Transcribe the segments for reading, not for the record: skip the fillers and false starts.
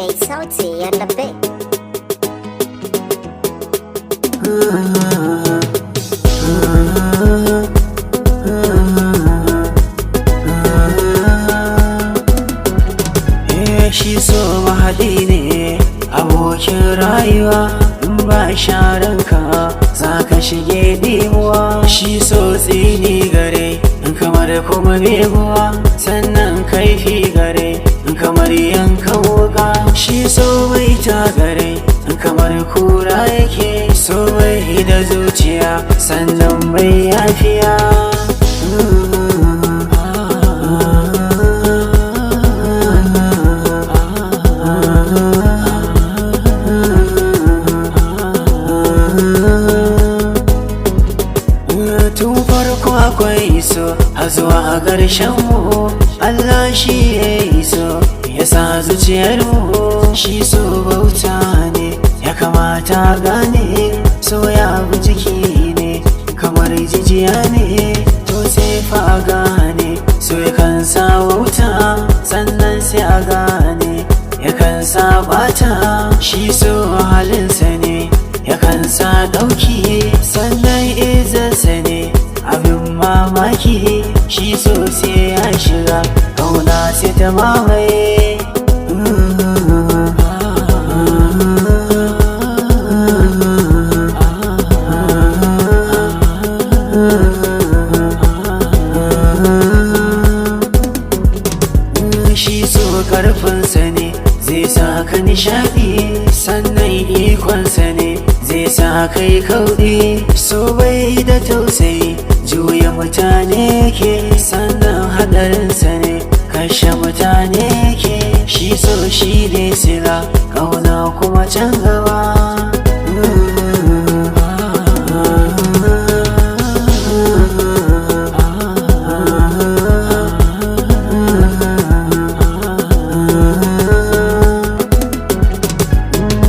DJ Sauti and the Big. Shi so mahaɗi ne abokin rayuwa, in ba sharanka za ka shige dimuwa. Shi so tsini gare kamar kuma beguwa, sannan kaifi gare kamar yankan wuka. Shi so mai gare kamar kura yake, so mai da zuciya sannan mai yafiya. Tun farko akwai so a zuwa a ƙarshen mu, Allah shi ya yi so ya sa zuciyar mu. Shi so bauta ne ya kamata gane, so ya bi jiki ne kamar jijiya ne, to sai fa a gane so ya kan sa wauta, sannan sai a gane ya kan sa bata. Shi so halinsa ne ya kan sa ɗauki, sannan izarsa ne abin mamaki. Shi so sai ya shiga ƙauna sai ta mamaye. Shi so ƙarfinsa ne zai sa ka nishaɗi, sannan ikonsa ne zai sa kai kauɗi. So bai da tausayi juya mutane ke, sannan haɗarinsa ne kashe mutane ke. Shi so shi ne sila ƙauna kuma can gaba.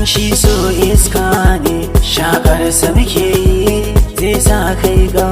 Shi so iska ne shakarsa muke yi, zai sa kai ga